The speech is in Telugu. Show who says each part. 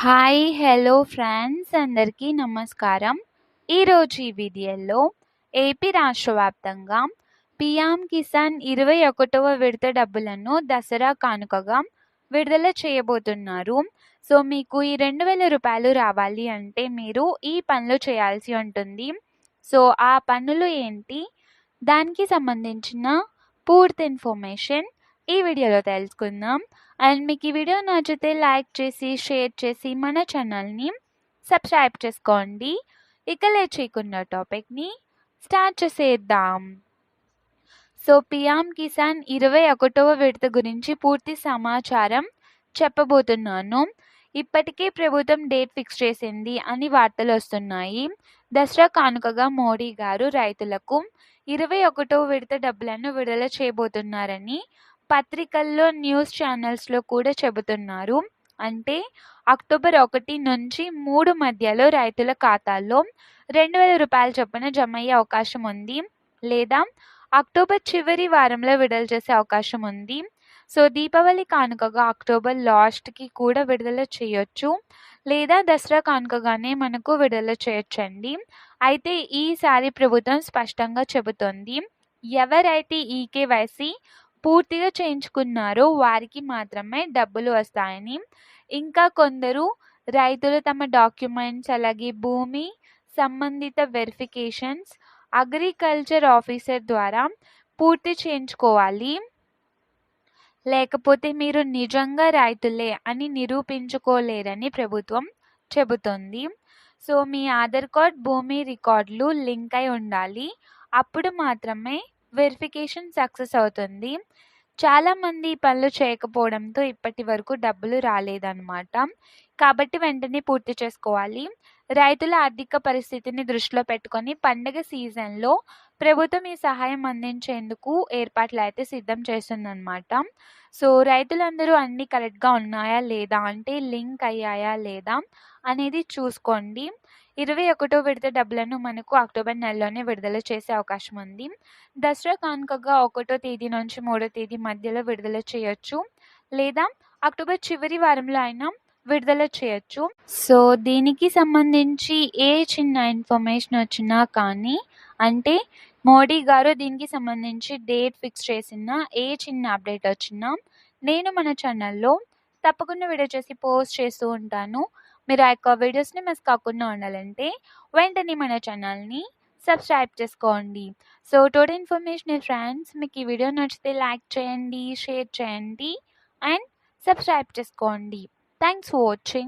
Speaker 1: హాయ్ హలో ఫ్రెండ్స్ అందరికీ నమస్కారం. ఈరోజు ఈ వీడియోలో ఏపీ రాష్ట్ర వ్యాప్తంగా పీఎం కిసాన్ 21వ విడత డబ్బులను దసరా కానుకగా విడుదల చేయబోతున్నారు. సో మీకు ఈ 2000 రూపాయలు రావాలి అంటే మీరు ఈ పనులు చేయాల్సి ఉంటుంది. సో ఆ పనులు ఏంటి, దానికి సంబంధించిన పూర్తి ఇన్ఫర్మేషన్ ఈ వీడియోలో తెలుసుకుందాం. అండ్ మీకు ఈ వీడియో నచ్చితే లైక్ చేసి షేర్ చేసి మన ఛానల్ని సబ్స్క్రైబ్ చేసుకోండి. ఇక లేట్ చేయకుండా టాపిక్ని స్టార్ట్ చేసేద్దాం. సో పీఎం కిసాన్ 21వ విడత గురించి పూర్తి సమాచారం చెప్పబోతున్నాను. ఇప్పటికే ప్రభుత్వం డేట్ ఫిక్స్ చేసింది అని వార్తలు వస్తున్నాయి. దసరా కానుకగా మోడీ గారు రైతులకు 21వ విడత డబ్బులను విడుదల చేయబోతున్నారని పత్రికల్లో, న్యూస్ ఛానల్స్లో కూడా చెబుతున్నారు. అంటే అక్టోబర్ 1 నుంచి 3 మధ్యలో రైతుల ఖాతాల్లో 2000 రూపాయల చొప్పున జమ అయ్యే అవకాశం ఉంది, లేదా అక్టోబర్ చివరి వారంలో విడుదల చేసే అవకాశం ఉంది. సో దీపావళి కానుకగా అక్టోబర్ లాస్ట్కి కూడా విడుదల చేయొచ్చు, లేదా దసరా కానుకగానే మనకు విడుదల చేయొచ్చండి. అయితే ఈసారి ప్రభుత్వం స్పష్టంగా చెబుతోంది, ఎవరైతే ఈకేవైసీ పూర్తిగా చేయించుకున్నారో వారికి మాత్రమే డబ్బులు వస్తాయని. ఇంకా కొందరు రైతులు తమ డాక్యుమెంట్స్, అలాగే భూమి సంబంధిత వెరిఫికేషన్స్ అగ్రికల్చర్ ఆఫీసర్ ద్వారా పూర్తి చేయించుకోవాలి, లేకపోతే మీరు నిజంగా రైతులే అని నిరూపించుకోలేరని ప్రభుత్వం చెబుతోంది. సో మీ ఆధార్ కార్డ్, భూమి రికార్డులు లింక్ అయి ఉండాలి, అప్పుడు మాత్రమే వెరిఫికేషన్ సక్సెస్ అవుతుంది. చాలామంది ఈ పనులు చేయకపోవడంతో ఇప్పటి వరకు డబ్బులు రాలేదన్నమాట. కాబట్టి వెంటనే పూర్తి చేసుకోవాలి. రైతుల ఆర్థిక పరిస్థితిని దృష్టిలో పెట్టుకొని పండగ సీజన్లో ప్రభుత్వం ఈ సహాయం అందించేందుకు ఏర్పాట్లు అయితే సిద్ధం చేస్తుందన్నమాట. సో రైతులందరూ అన్నీ కరెక్ట్గా ఉన్నాయా లేదా, అంటే లింక్ అయ్యాయా లేదా అనేది చూసుకోండి. 21వ విడత డబ్బులను మనకు అక్టోబర్ నెలలోనే విడుదల చేసే అవకాశం ఉంది. దసరా కానుకగా 1వ తేదీ నుంచి 3వ తేదీ మధ్యలో విడుదల చేయొచ్చు, లేదా అక్టోబర్ చివరి వారంలో అయినా విడుదల చేయొచ్చు. సో దీనికి సంబంధించి ఏ చిన్న ఇన్ఫర్మేషన్ వచ్చినా కానీ, అంటే మోడీ గారు దీనికి సంబంధించి డేట్ ఫిక్స్ చేసిన ఏ చిన్న అప్డేట్ వచ్చినా నేను మన ఛానల్లో తప్పకుండా వీడియో చేసి పోస్ట్ చేస్తూ ఉంటాను. మీరు ఆ యొక్క వీడియోస్ని మిస్ కాకుండా ఉండాలంటే వెంటనే మన ఛానల్ని సబ్స్క్రైబ్ చేసుకోండి. సో టోటల్ ఇన్ఫర్మేషన్ ఫ్రెండ్స్, మీకు ఈ వీడియో నచ్చితే లైక్ చేయండి, షేర్ చేయండి అండ్ సబ్స్క్రైబ్ చేసుకోండి. Thanks for watching.